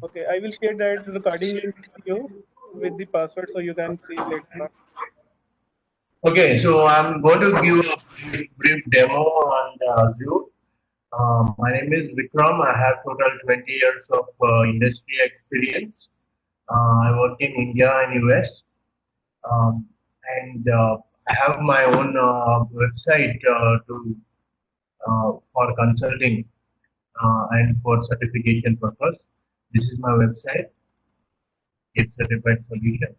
Okay, I will share that recording link with you with the password so you can see later on. Okay, so I'm going to give a brief demo on Azure. My name is Vikram. I have total 20 years of industry experience. I work in India and US, um, and I have my own website to for consulting and for certification purpose. This is my website. Get Certified Solution.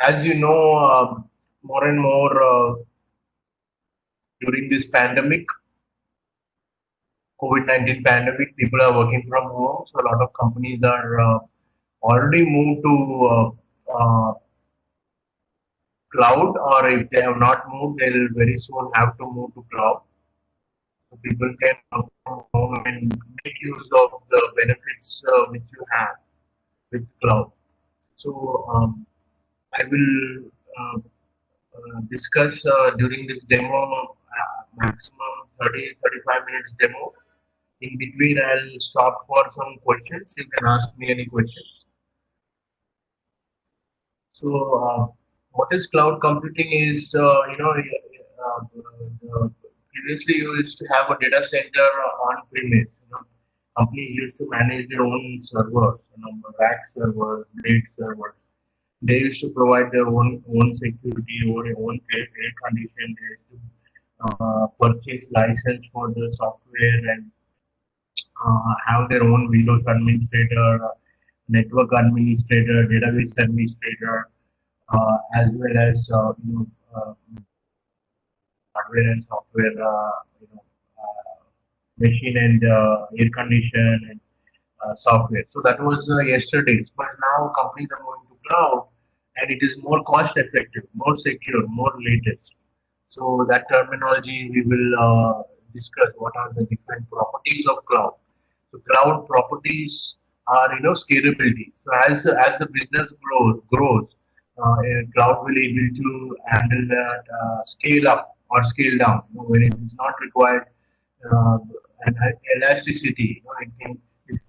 As you know, more and more during this pandemic, COVID-19 pandemic, people are working from home. So a lot of companies are already moved to cloud, or if they have not moved, they'll very soon have to move to cloud. So people can work from home and make use of the benefits which you have with cloud. So I will discuss during this demo maximum 30-35 minutes demo. In between, I'll stop for some questions. You can ask me any questions. So, what is cloud computing? Is previously you used to have a data center on premise. Companies used to manage their own servers, rack servers, blade servers. They used to provide their own security or own air condition. They used to purchase license for the software and have their own Windows administrator, network administrator, database administrator, as well as hardware and software, machine and air condition and software. So that was yesterday's, but now companies are moving to cloud, and it is more cost effective, more secure, more latest. So that terminology we will discuss. What are the different properties of cloud? So cloud properties are scalability. So as the business grows, cloud will able to handle that scale up or scale down. When it is not required, uh, and elasticity. It can, if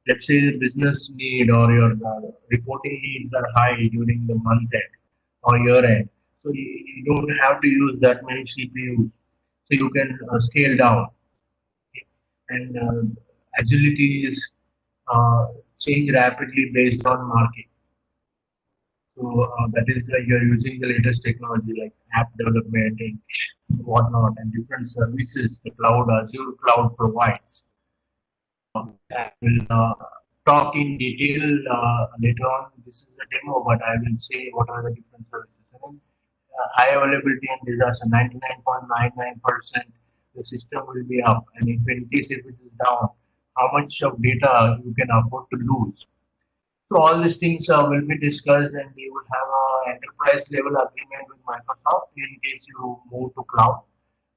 let's say the business need or your reporting needs are high during the month end or year end, so you don't have to use that many CPUs, so you can scale down. Okay? And agility is change rapidly based on market. So that is you're using the latest technology like app development and whatnot and different services the cloud Azure cloud provides. I will talk in detail later on. This is a demo, but I will say what are the different services. High availability and disaster, 99.99%, the system will be up. And if in case if it is down, how much of data you can afford to lose. So all these things will be discussed, and we will have an enterprise level agreement with Microsoft in case you move to cloud.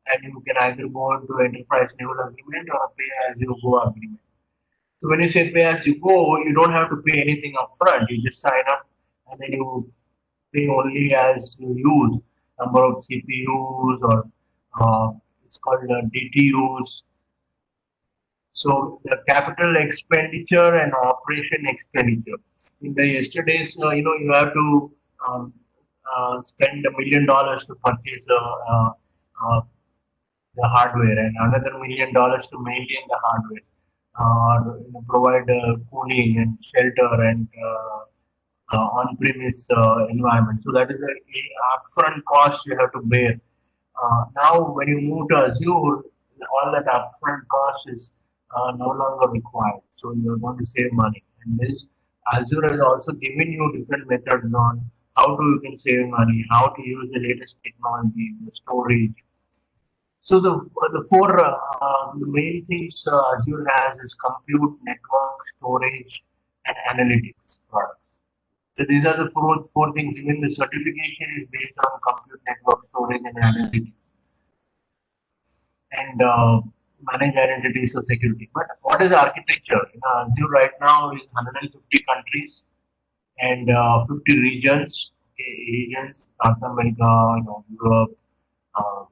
And you can either go into enterprise level agreement or a pay as you go agreement. So when you say pay as you go, you don't have to pay anything upfront. You just sign up and then you pay only as you use number of CPUs or it's called DTUs. So the capital expenditure and operation expenditure. In the yesterday's, you have to um, spend $1 million to purchase the hardware and another $1 million to maintain the hardware or provide cooling and shelter and on-premise environment. So that is a upfront cost you have to bear. Now, when you move to Azure, all that upfront cost is no longer required. So you're going to save money. And this Azure has also given you different methods on how to you can save money, how to use the latest technology, the storage. So the four the main things Azure has is compute, network, storage, and analytics products. So these are the four things. Even the certification is based on compute, network, storage, and analytics, and manage identities of security. But what is the architecture? Azure right now is 150 countries and 50 regions. Okay, regions, North America, Europe, uh,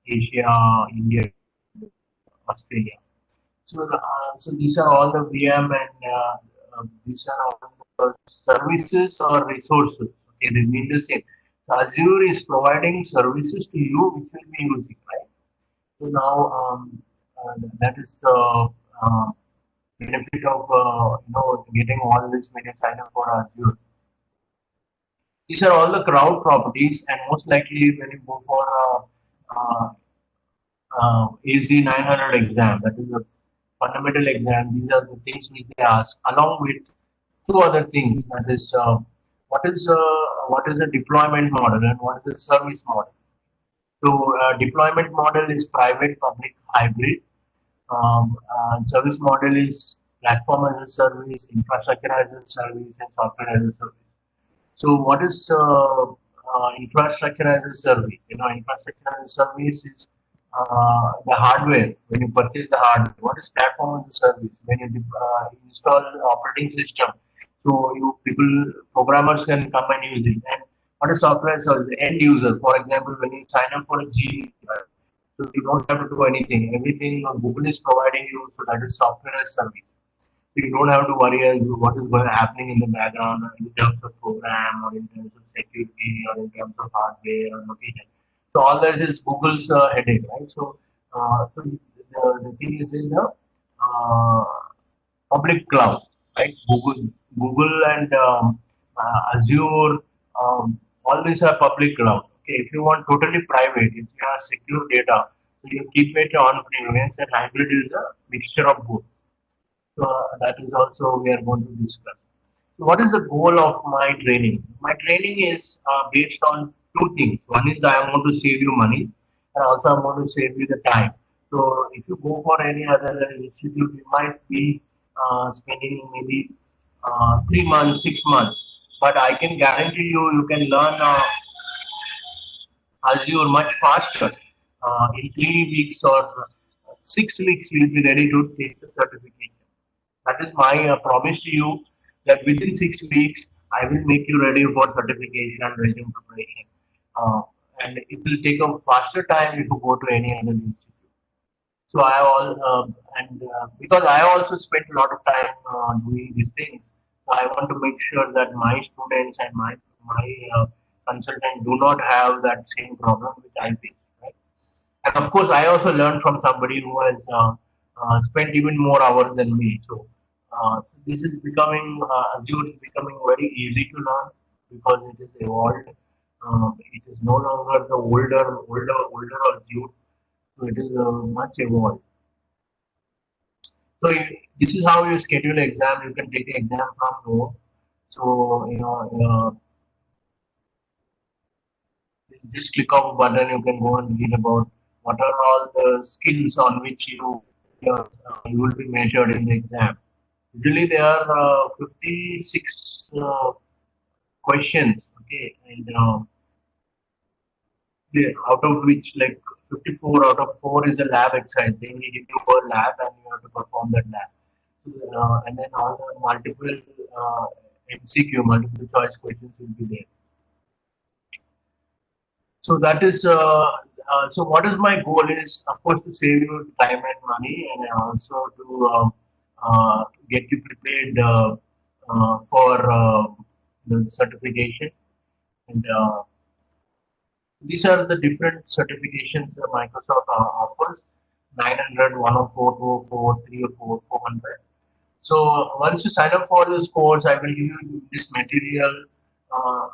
Asia, India, Australia. So these are all the VM and these are all the services or resources. Okay, they mean the same. So Azure is providing services to you which will be using, right? So now that is benefit of getting all this when you sign up for Azure. These are all the cloud properties, and most likely when you go for AZ 900 exam, that is a fundamental exam. These are the things which they ask, along with two other things. That is, what is the deployment model and what is the service model. So, deployment model is private, public, hybrid. Service model is platform as a service, infrastructure as a service, and software as a service. So what is infrastructure as a service? Infrastructure as a service is the hardware. When you purchase the hardware, what is platform as a service? When you install operating system, so you people programmers can come and use it. And what is software service? The end user, for example, when you sign up for a G, so you don't have to do anything. Everything Google is providing you, so that is software as service. You don't have to worry what is going happening in the background in terms of program or in terms of security or in terms of hardware or location. So all that is Google's headache, right? So the thing is in the uh, public cloud, right? Google and Azure, all these are public cloud. Okay, if you want totally private, if you have secure data, so you keep it on premise, and hybrid is a mixture of both. So that is also we are going to discuss. So what is the goal of my training? My training is based on two things. One is I am going to save you money, and also I'm going to save you the time. So if you go for any other institute, you might be spending maybe 3 months, 6 months. But I can guarantee you, you can learn Azure much faster. In 3 weeks or 6 weeks, you'll be ready to take the certification. That is my promise to you that within 6 weeks, I will make you ready for certification, resume preparation. Uh, and it will take a faster time if you go to any other institute. So I all and because I also spent a lot of time doing these things, so I want to make sure that my students and my consultant do not have that same problem which I face. Right? And of course, I also learned from somebody who has spent even more hours than me. So this is becoming Azure is becoming very easy to learn because it is evolved. It is no longer the older Azure. So it is much evolved. So this is how you schedule exam. You can take the exam from home. So just click of a button. You can go and read about what are all the skills on which you will be measured in the exam. Usually there are 56 questions. Okay, and out of which like 54 out of 4 is a lab exercise. They will give you a lab and you have to perform that lab. And then all the multiple MCQ, multiple choice questions will be there. So that is so. What is my goal is, of course, to save you time and money, and also to get you prepared for the certification. And these are the different certifications that Microsoft offers: 900, 104, 204, 304, 400. So once you sign up for this course, I will give you this material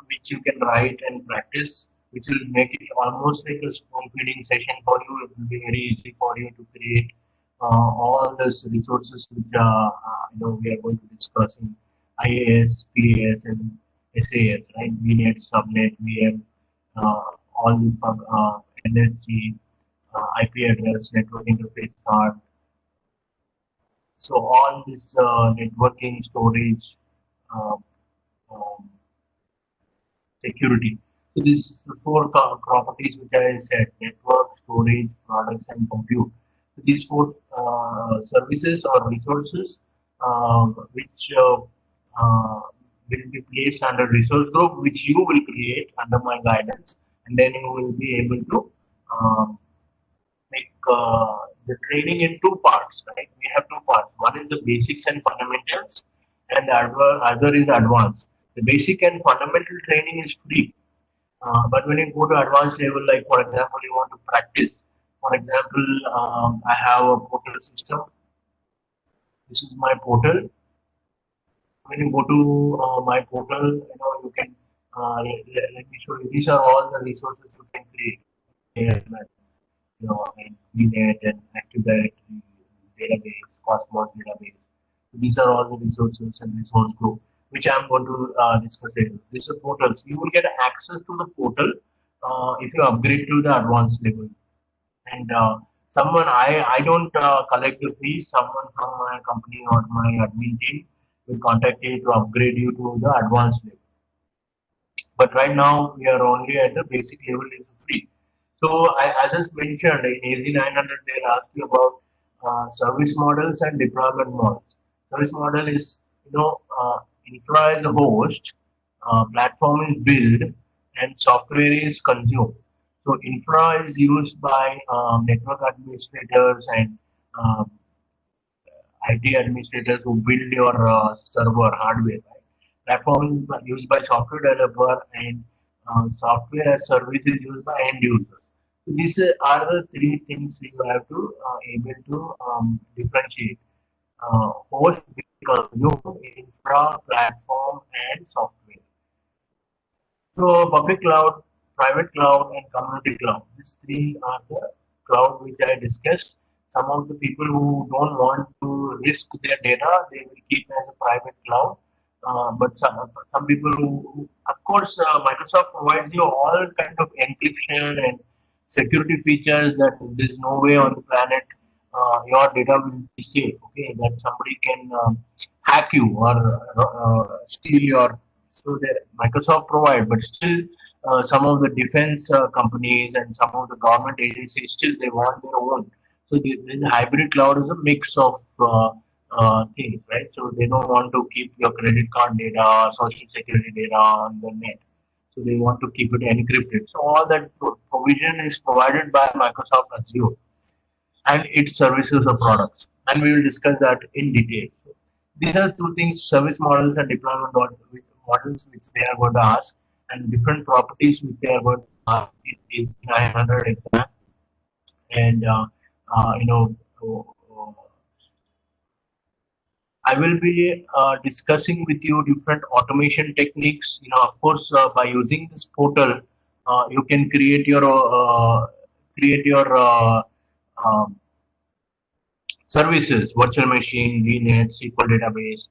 which you can write and practice, which will make it almost like a spoon feeding session for you. It will be very easy for you to create all these resources which we are going to discuss in IAS, PAS, and SAS, right? VNet, Subnet, VM, uh, all these NSG, IP address, network interface card, so all this networking, storage, uh, um, security. So this is the four properties which I said: network, storage, products, and compute. So these four services or resources which will be placed under resource group, which you will create under my guidance, and then you will be able to make the training in two parts, right? We have two parts. One is the basics and fundamentals, and the other is advanced. The basic and fundamental training is free, but when you go to advanced level, like for example, you want to practice. For example, I have a portal system. This is my portal. When you go to my portal, you can let me show you. These are all the resources you can create. Yeah, and VNet and Active Directory database, Cosmos database. These are all the resources and resource group which I'm going to discuss later. This is portals. You will get access to the portal if you upgrade to the advanced level. And someone I don't collect the fees. Someone from my company or my admin team will contact you to upgrade you to the advanced level. But right now we are only at the basic level is free. So as I mentioned in AZ900, they'll ask you about service models and deployment models. Service model is infra is the host, platform is built, and software is consumed. So infra is used by network administrators and um, IT administrators who build your server hardware. Right? Platform is used by software developer and software as service is used by end users. So these are the three things you have to able to differentiate. Host, consume, infra, platform, and software. So public cloud, private cloud, and community cloud. These three are the cloud which I discussed. Some of the people who don't want to risk their data, they will keep as a private cloud. But some people of course, Microsoft provides you all kind of encryption and security features that there's no way on the planet your data will be safe. Okay, that somebody can hack you or steal your. So the Microsoft provide, but still some of the defense companies and some of the government agencies still they want their own. So the hybrid cloud is a mix of things, right? So they don't want to keep your credit card data, social security data on the net. So they want to keep it encrypted. So all that provision is provided by Microsoft Azure and its services or products. And we will discuss that in detail. So these are two things: service models and deployment models, which they are going to ask, and different properties which they are going to ask. It is 900 exam, and I will be discussing with you different automation techniques. Of course, by using this portal, you can create your um, services, virtual machine, VNet, SQL database,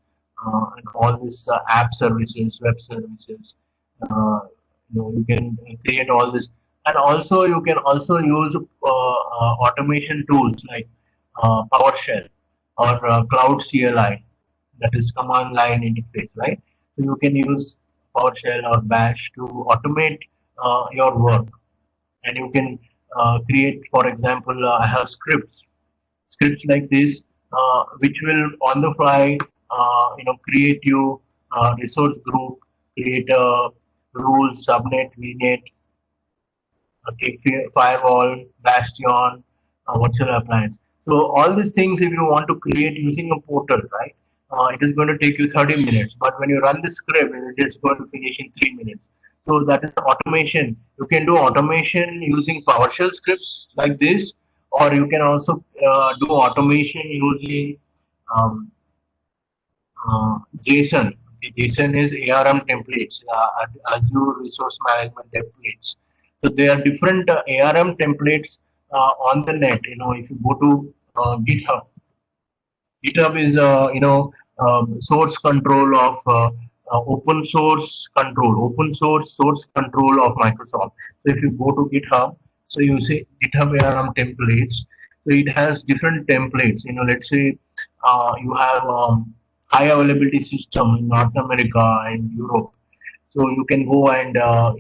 and all these app services, web services. You can create all this, and also you can also use automation tools like PowerShell or Cloud CLI, that is command line interface, right? So you can use PowerShell or Bash to automate your work, and you can create, for example, I have scripts like this, which will on the fly, create you resource group, create a rule, subnet, VNet, okay, firewall, bastion, virtual appliance. So all these things, if you want to create using a portal, right, it is going to take you 30 minutes. But when you run the script, it is going to finish in 3 minutes. So that is automation. You can do automation using PowerShell scripts like this, or you can also do automation using um, JSON. Okay, JSON is ARM templates, Azure Resource Management templates. So there are different ARM templates on the net. If you go to GitHub, GitHub is source control of open source control of Microsoft. So if you go to GitHub, so you see GitHub ARM templates. So it has different templates. Let's say you have high availability system in North America and Europe. So you can go and uh,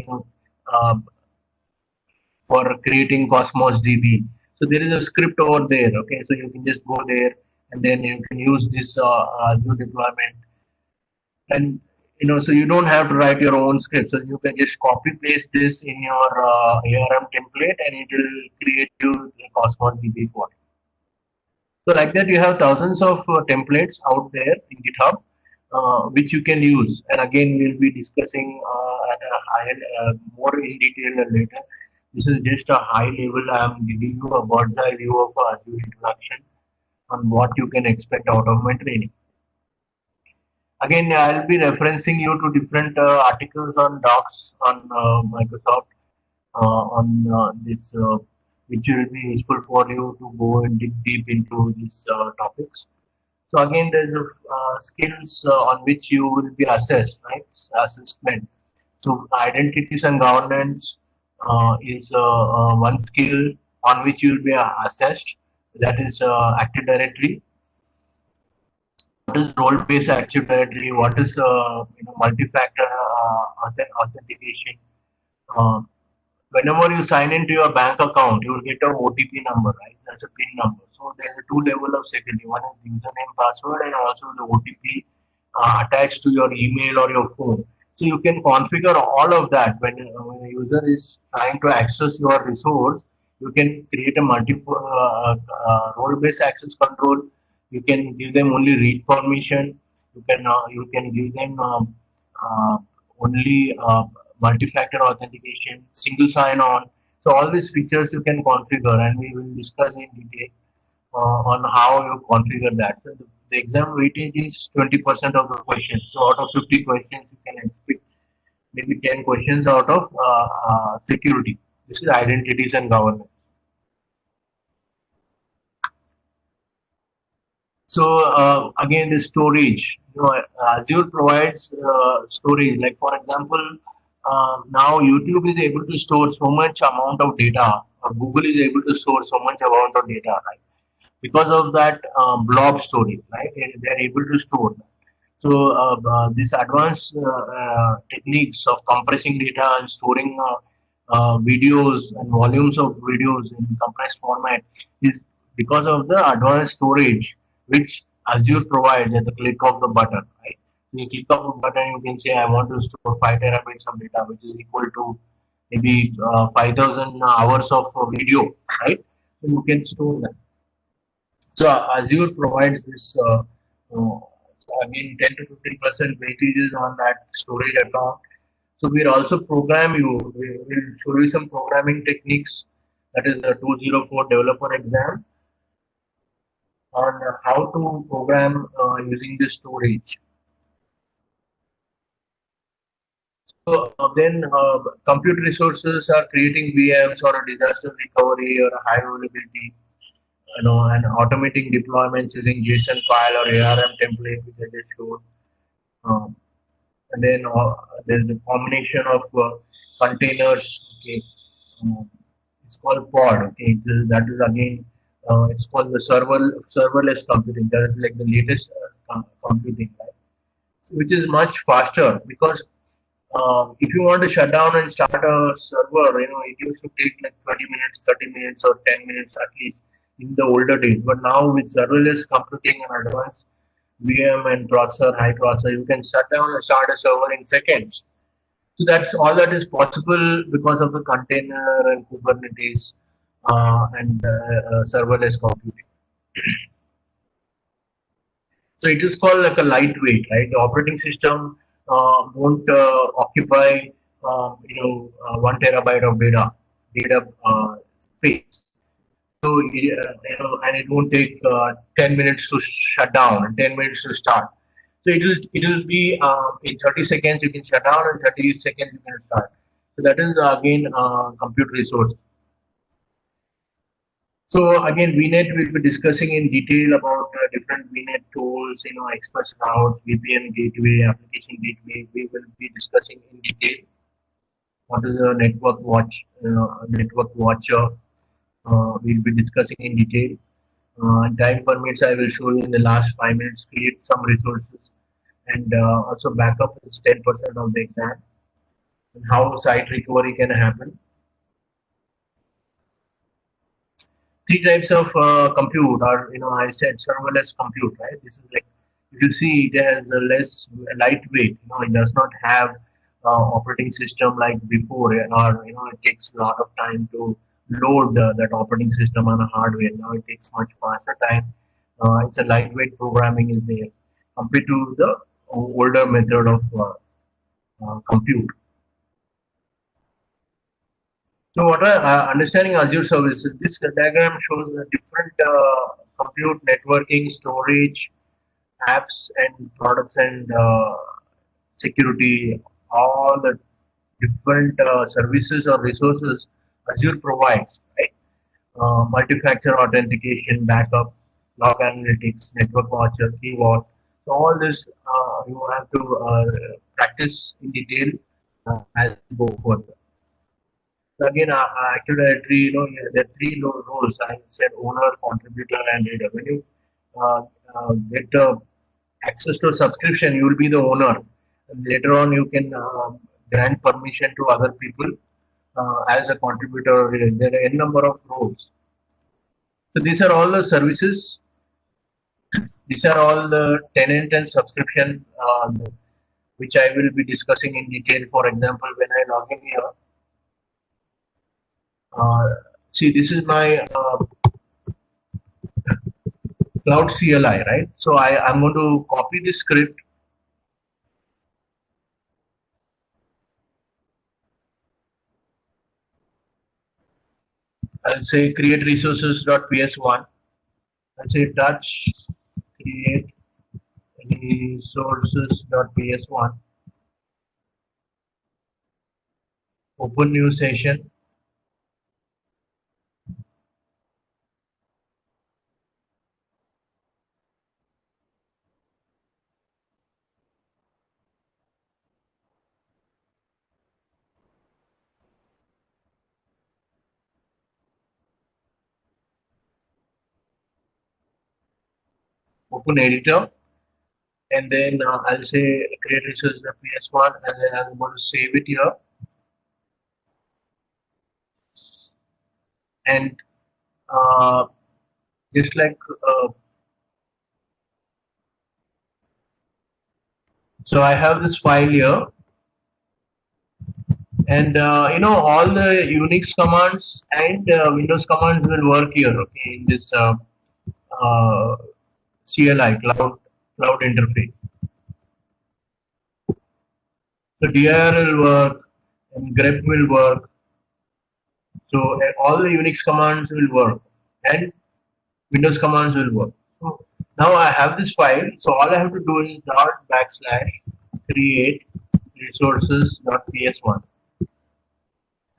for creating Cosmos DB. So there is a script over there. Okay, so you can just go there and then you can use this Azure deployment. And so you don't have to write your own script. So you can just copy paste this in your ARM template, and it will create you the Cosmos DB for it. So like that, you have thousands of templates out there in GitHub, which you can use. And again, we'll be discussing at a more in detail later. This is just a high level. I'm giving you a bird's eye view of Azure introduction on what you can expect out of my training. Again, I'll be referencing you to different articles on docs on Microsoft on this, which will be useful for you to go and dig deep into these topics. So again, there's skills on which you will be assessed, right? Assessment. So identities and governance is one skill on which you will be assessed. That is Active Directory. What is role-based Active Directory? What is multi-factor authentication? Uh, Whenever you sign into your bank account, you will get a OTP number, right? That's a PIN number. So there's a two level of security. One is username, password, and also the OTP attached to your email or your phone. So you can configure all of that when a user is trying to access your resource. You can create a multiple role-based access control. You can give them only read permission. You can give them only multi-factor authentication, single sign-on. So all these features you can configure, and we will discuss in detail on how you configure that. So the exam weightage is 20% of the questions. So out of 50 questions, you can expect maybe 10 questions out of security. This is identities and governance. So again, the storage. Azure provides storage. Like for example, now YouTube is able to store so much amount of data. Google is able to store so much amount of data, right? Because of that blob storage, right? And they are able to store that. So these advanced techniques of compressing data and storing videos and volumes of videos in compressed format is because of the advanced storage which Azure provides at the click of the button, right? You click of the button, you can say I want to store 5 terabytes of data, which is equal to maybe 5,000 hours of video, right? So you can store that. So Azure provides this again 10 to 15% weightages on that storage account. So we'll also program you. We'll show you some programming techniques. That is the 204 developer exam on how to program using the storage. So then compute resources are creating VMs or a disaster recovery or a high availability, and automating deployments using JSON file or ARM template, which I just showed. Um, and then there's the combination of containers. Okay, it's called pod. Okay, that is again it's called the serverless computing. That is like the latest computing, right? Which is much faster because if you want to shut down and start a server, it used to take like 20 minutes, 30 minutes, or 10 minutes at least in the older days. But now with serverless computing and advanced VM and processor, high processor, you can shut down and start a server in seconds. So that's all that is possible because of the container and Kubernetes and serverless computing. So it is called like a lightweight, right? The operating system won't occupy, 1 terabyte of data space. So and it won't take 10 minutes to shut down and 10 minutes to start. So it will be in 30 seconds you can shut down and 30 seconds you can start. So that is again compute resource. So again, VNet will be discussing in detail about different VNet tools, express routes, VPN gateway, application gateway. We will be discussing in detail what is a network watcher. We'll be discussing in detail. Time permits, I will show you in the last 5 minutes. Create some resources and also backup is 10% of the exam. And how site recovery can happen. Three types of compute are, I said serverless compute, right? This is like you see it has a less lightweight. It does not have operating system like before, or it takes a lot of time to load that operating system on a hardware. Now it takes much faster time. It's a lightweight programming is there compared to the older method of compute. So what I understanding Azure services, this diagram shows the different compute, networking, storage, apps, and products, and security, all the different services or resources Azure provides, right? Multi-factor authentication, backup, log analytics, network watcher, key vault. So all this you have to practice in detail as you go further. So again, Active Directory, there are three roles. I said owner, contributor, and revenue. Get access to a subscription, you will be the owner. And later on, you can grant permission to other people as a contributor. There are a number of roles. So these are all the services. These are all the tenant and subscription, which I will be discussing in detail. For example, when I log in here, see this is my Cloud CLI, right? So I'm going to copy this script. I'll say create resources.ps1. I'll say touch create resources.ps1. Open new session. Open editor. And then I'll say create resources.ps1, and then I'm going to save it here. And just like so I have this file here, and all the Unix commands and Windows commands will work here, okay, in this CLI cloud interface. So dir will work and grep will work. So all the Unix commands will work and Windows commands will work. So now I have this file. So all I have to do is / create resources.ps1,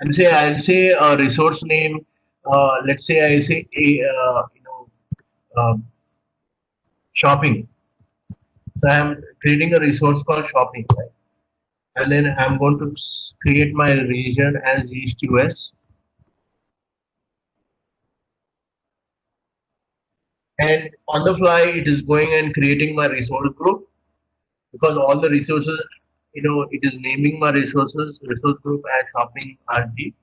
and say I'll say a resource name. Let's say I say shopping. So I'm creating a resource called shopping, right? And then I'm going to create my region as East US. And on the fly, it is going and creating my resource group, because all the resources, it is naming my resource group as shopping RD.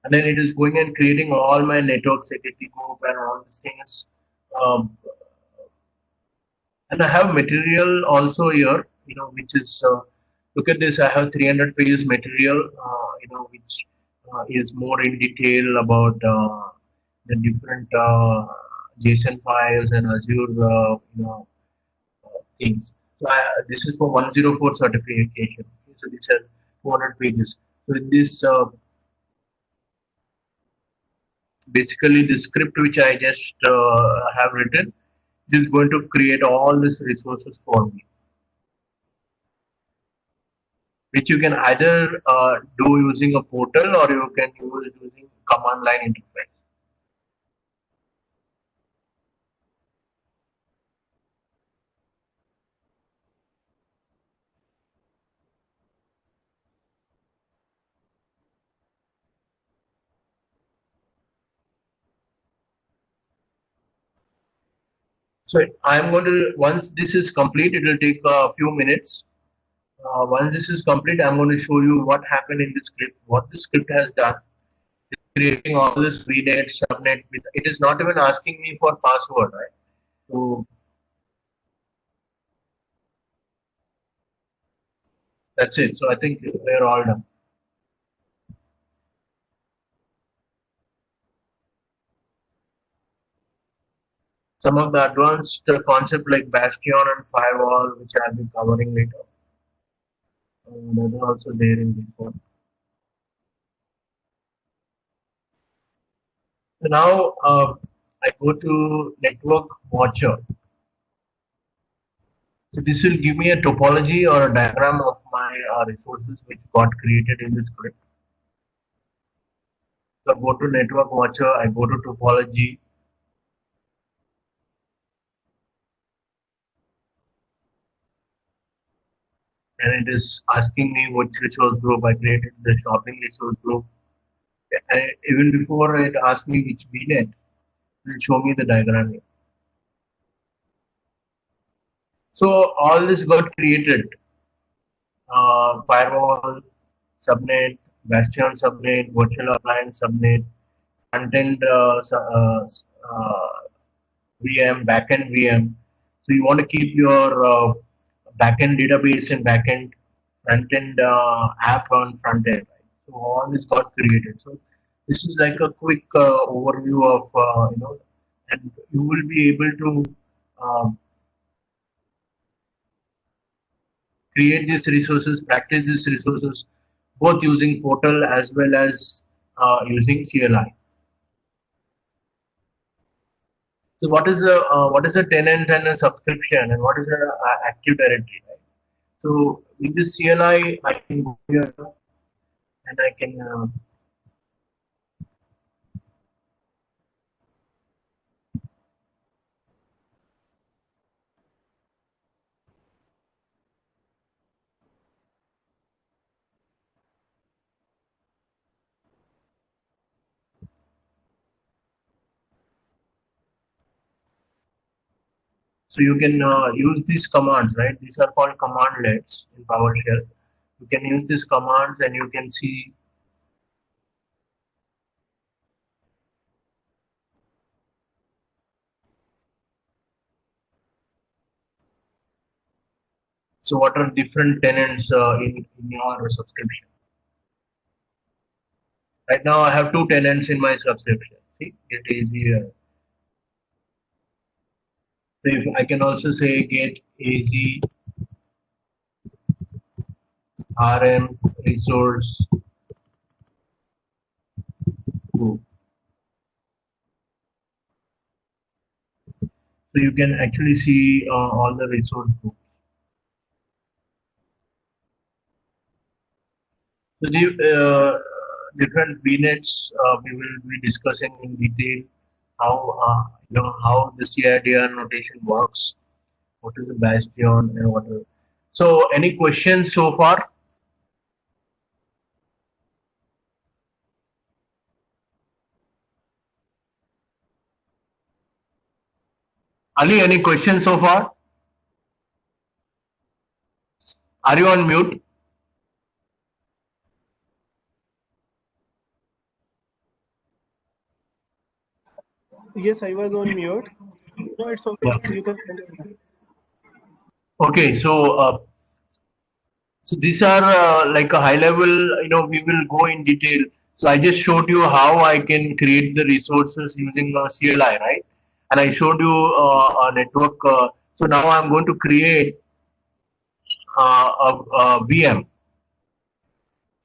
And then it is going and creating all my network security group and all these things. Um, and I have material also here, which is, look at this, I have 300 pages material, which is more in detail about the different JSON files and Azure, things. So this is for 104 certification. So these are 400 pages. So in this, basically the script which I just have written is going to create all these resources for me, which you can either do using a portal or you can use using command line interface. So I'm going to, once this is complete, it will take a few minutes. Once this is complete, I'm going to show you what happened in the script, what the script has done, creating all this VNet, subnet. It is not even asking me for password, right? So that's it. So I think we're all done. Some of the advanced concept like Bastion and firewall, which I'll be covering later, that is also there in this one. So now I go to Network Watcher. So this will give me a topology or a diagram of my resources which got created in the script. So I go to Network Watcher, I go to topology, and it is asking me which resource group I created, the shopping resource group. And even before it asks me which VNet, it will show me the diagram here. So all this got created. Firewall, subnet, Bastion subnet, virtual appliance subnet, front-end VM, backend VM. So you want to keep your backend database and backend front-end app on front-end. Right? So all this got created. So this is like a quick overview of and you will be able to create these resources, practice these resources, both using portal as well as using CLI. So what is a tenant and a subscription, and what is a active directory? Right? So with this CLI, I can go here and I can so you can use these commands, right? These are called commandlets in PowerShell. You can use these commands and you can see. So what are different tenants in your subscription? Right now I have two tenants in my subscription. See, it is here. So if I can also say get AG RM resource group. So you can actually see all the resource groups. So the different VNets we will be discussing in detail how how the CIDR notation works, what is the bastion and whatever. So any questions so far? Ali, any questions so far? Are you on mute? Yes, I was on mute. No, it's okay. Yeah. You can continue. Okay, so these are like a high level, we will go in detail. So I just showed you how I can create the resources using CLI, right? And I showed you a network. So now I'm going to create a VM.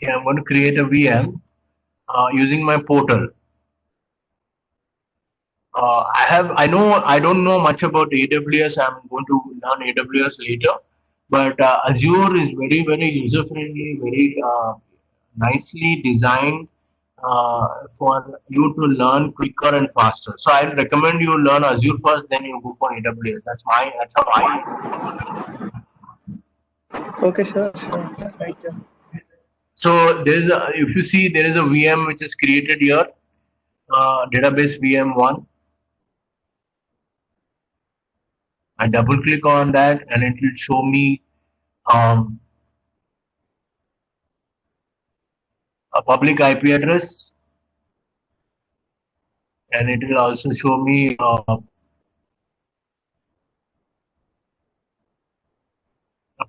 Yeah, I'm going to create a VM using my portal. I don't know much about AWS. I'm going to learn AWS later. But Azure is very, very user friendly, very nicely designed for you to learn quicker and faster. So I recommend you learn Azure first, then you go for AWS. That's how I. Okay, sure. Thank you. So if you see, there is a VM which is created here, database VM1. I double click on that, and it will show me. Um, a public IP address, and it will also show me a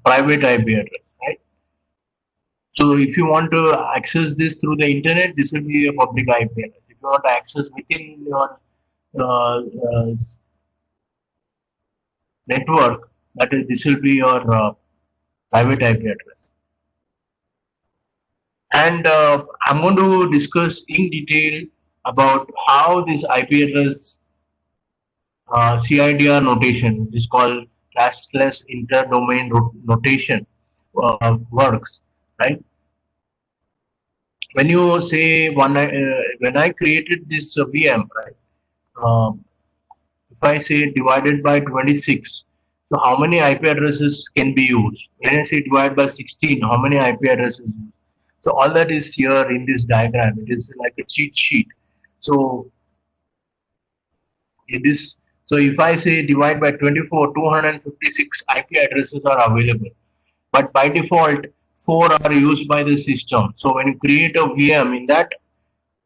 private IP address, right? So if you want to access this through the internet, this will be a public IP address. If you want to access within your network, that is, this will be your private IP address. And I'm going to discuss in detail about how this IP address CIDR notation, which is called classless interdomain notation, works, right? When you say when I created this VM, right? If I say divided by 26, so how many IP addresses can be used? When I say divided by 16, how many IP addresses? So all that is here in this diagram. It is like a cheat sheet. So in this, so if I say divide by 24, 256 IP addresses are available. But by default, 4 are used by the system. So when you create a VM in that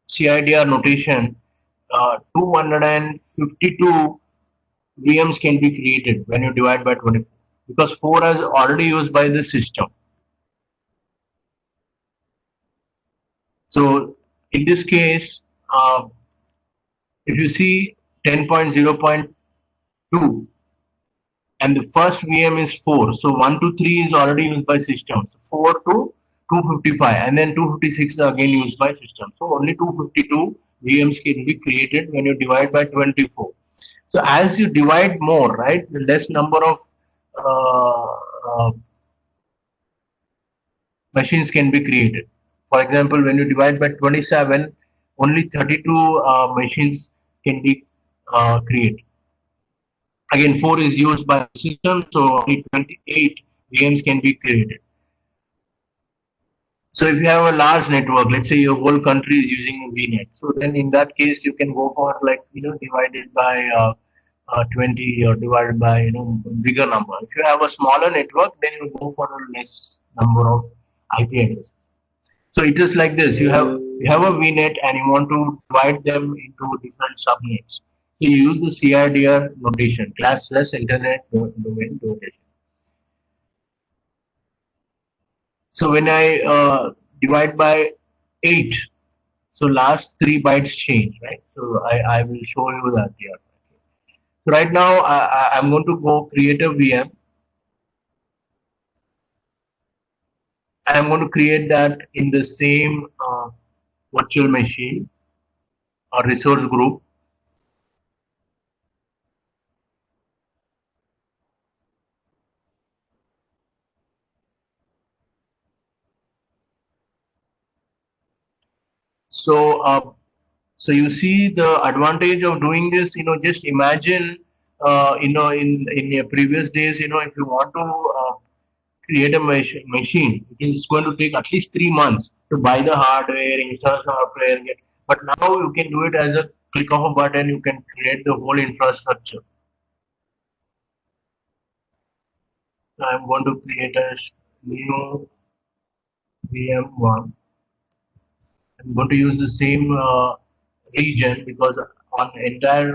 CIDR notation, 252 VMs can be created when you divide by 24 because 4 is already used by the system. So in this case, if you see 10.0.2 and the first VM is 4, so 1 to 3 is already used by system. So 4 to 255 and then 256 is again used by system. So only 252 VMs can be created when you divide by 24. So as you divide more, right, the less number of machines can be created. For example, when you divide by 27, only 32 machines can be created. Again, 4 is used by the system, so only 28 VMs can be created. So if you have a large network, let's say your whole country is using VNet, so then in that case you can go for like divided by 20 or divided by bigger number. If you have a smaller network, then you go for a less number of IP addresses. So it is like this: you have a VNet and you want to divide them into different subnets. So you use the CIDR notation, classless internet domain notation. So when I divide by 8, so last 3 bytes change, right? So I will show you that here. So right now I'm going to go create a VM. And I'm going to create that in the same virtual machine or resource group. So you see the advantage of doing this. Just imagine, in your previous days, if you want to create a machine, it is going to take at least 3 months to buy the hardware, install software. But now you can do it as a click of a button. You can create the whole infrastructure. So I'm going to create a new VM1. I'm going to use the same region because on entire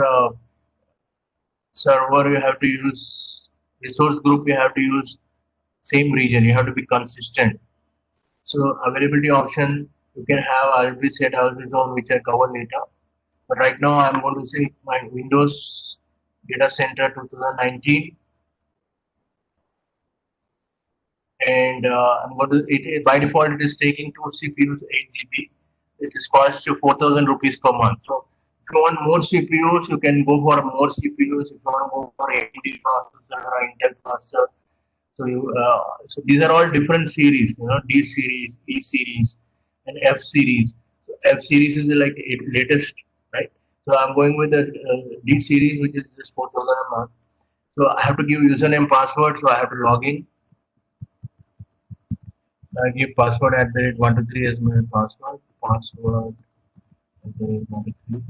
server you have to use resource group. You have to use same region. You have to be consistent. So availability option you can have already set as on which I cover later. But right now I'm going to say my Windows Data Center 2019, and I'm going to by default it is taking 2 CPUs, 8 GB. It is cost you 4,000 rupees per month. So if you want more CPUs, you can go for more CPUs. If you want to go for AMD processor or Intel processor, so these are all different series. D series, E series, and F series. So F series is like latest, right? So I'm going with the D series, which is just 4,000 a month. So I have to give username, password. So I have to log in. I give password at the rate 123 as my password. Password at the rate 123.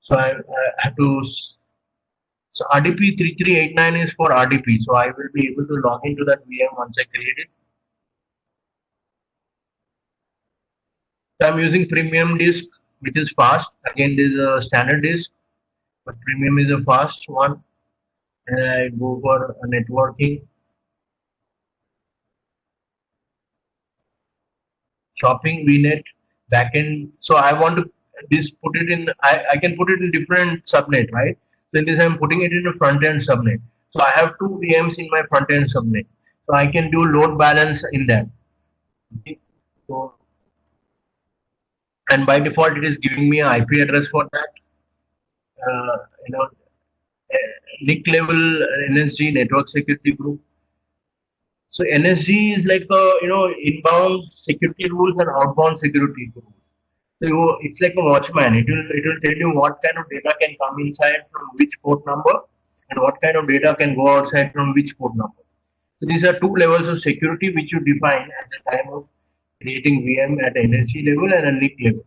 So I have to. So RDP 3389 is for RDP. So I will be able to log into that VM once I create it. So I'm using premium disk, which is fast. Again, this is a standard disk, but premium is a fast one. And I go for a networking, shopping, VNet, backend. So I want to this put it in. I can put it in different subnet, right? So in this, I'm putting it in a front end subnet. So I have two VMs in my front end subnet. So I can do load balance in that. Okay. So and by default, it is giving me an IP address for that. Uh, you know, NIC level NSG network security group. So NSG is like a inbound security rules and outbound security rules. So it's like a watchman. It will tell you what kind of data can come inside from which port number and what kind of data can go outside from which port number. So these are two levels of security which you define at the time of creating VM at NSG level and a NIC level.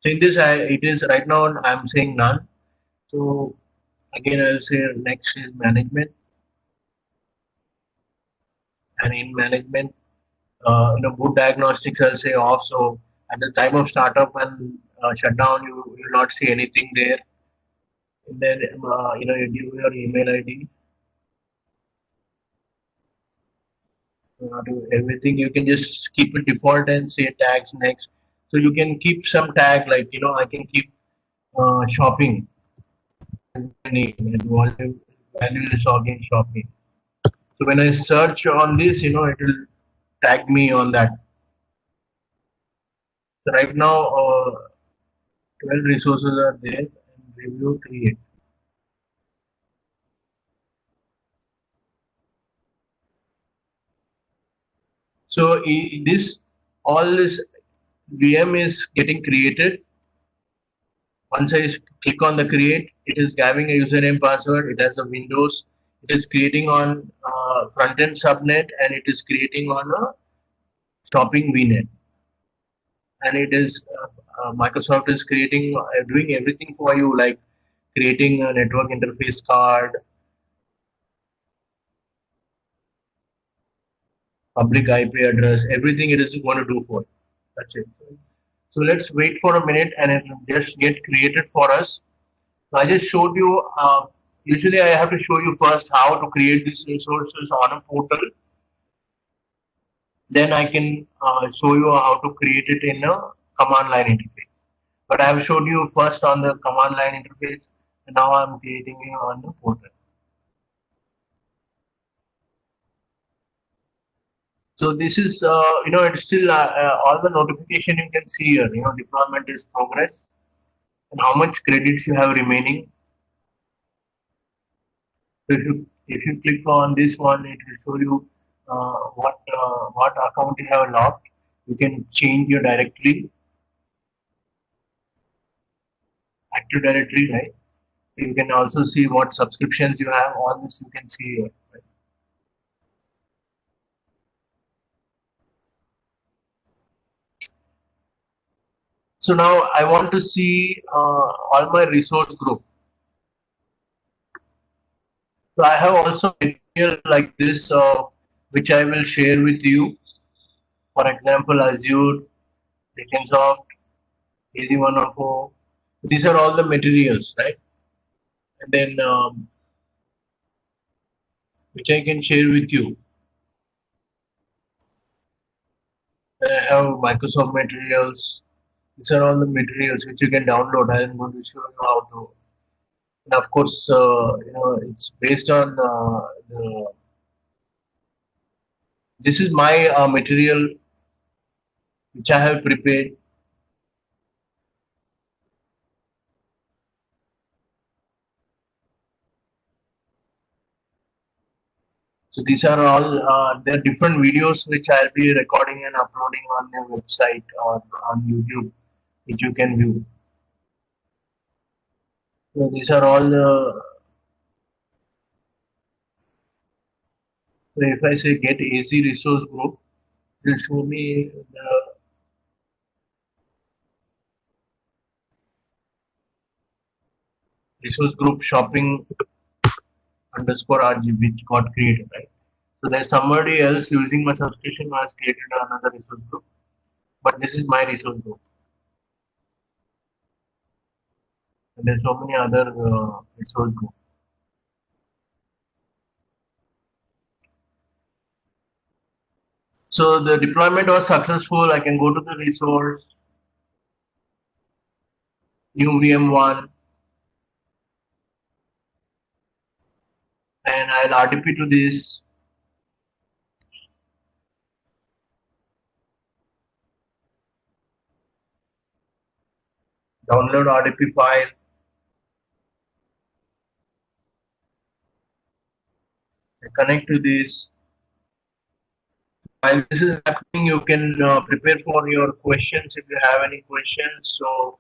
So in this, it is right now I'm saying none. So again, I'll say next is management, and in management, boot diagnostics I'll say off. So at the time of startup and shutdown, you will not see anything there. And then you give your email ID, do everything. You can just keep it default and say tags next. So you can keep some tag like I can keep shopping name and value is again shopping. So when I search on this, it will tag me on that. So right now, 12 resources are there and review create. So this all this VM is getting created. Once I click on the create, it is having a username password. It has a Windows. It is creating on front end subnet and it is creating on a stopping VNet. And it is Microsoft is creating doing everything for you, like creating a network interface card, public IP address, everything it is going to do for you. That's it. So let's wait for a minute and it will just get created for us. So I just showed you, usually I have to show you first how to create these resources on a portal. Then I can show you how to create it in a command line interface. But I have showed you first on the command line interface, and now I'm creating it on the portal. So this is, it's still all the notification you can see here. Deployment is progress and how much credits you have remaining. So if you click on this one, it will show you what account you have locked. You can change your directory, Active Directory, right? You can also see what subscriptions you have. All this you can see here. Right? So now I want to see all my resource group. So I have also material like this, which I will share with you. For example, Azure, Microsoft, AZ104. These are all the materials, right? And then which I can share with you. I have Microsoft materials. These are all the materials which you can download. I am going to show you how to. And of course, it's based on the. This is my material which I have prepared. So these are all there are different videos which I'll be recording and uploading on their website or on YouTube, which you can view. So these are all the. So if I say get AZ resource group, it will show me the resource group shopping underscore RG which got created, right? So there's somebody else using my subscription who has created another resource group. but this is my resource group. And there's so many other resource groups. So the deployment was successful. I can go to the resource, new VM1, and I'll RDP to this. Download RDP file. I connect to this. While this is happening, you can prepare for your questions if you have any questions. So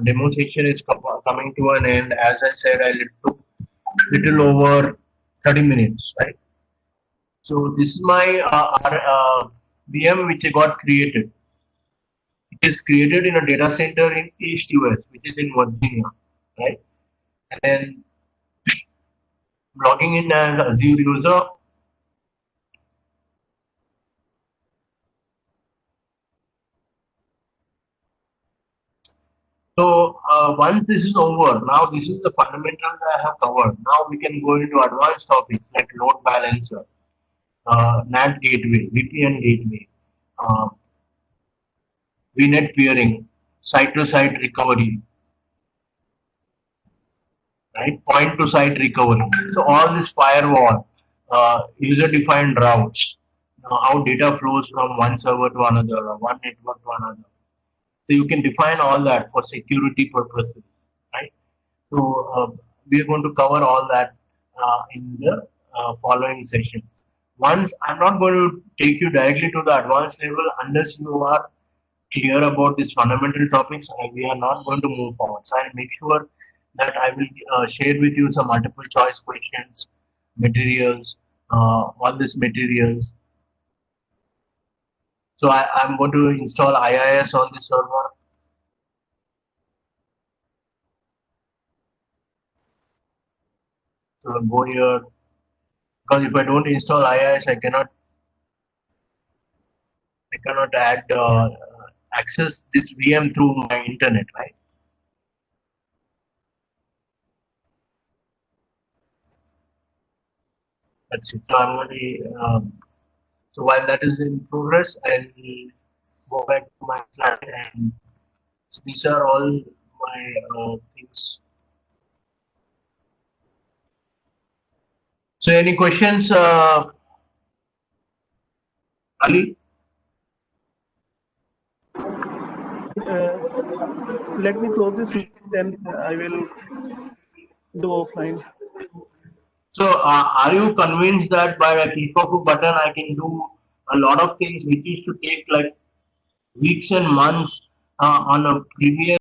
demo session is coming to an end. As I said, I took little over 30 minutes, right? So this is my VM which I got created. It is created in a data center in East US, which is in Virginia, right? And then logging in as Azure user. So once this is over, now this is the fundamentals I have covered. Now we can go into advanced topics like load balancer, NAT gateway, VPN gateway, uh, VNet peering, site-to-site recovery, right? Point-to-site recovery. So all this firewall, user-defined routes, how data flows from one server to another, or one network to another. So you can define all that for security purposes, right? So we are going to cover all that in the following sessions. Once I'm not going to take you directly to the advanced level unless you are clear about these fundamental topics, we are not going to move forward. So I'll make sure that I will share with you some multiple choice questions, materials, all these materials. So I'm going to install IIS on the server. So I'll go here, because if I don't install IIS, I cannot add access this VM through my internet, right? That's it. So I'm going to, so while that is in progress, I'll go back to my slide, and so these are all my things. So any questions, Ali? Let me close this, then I will do offline. So are you convinced that by a click of a button, I can do a lot of things which used to take like weeks and months on a previous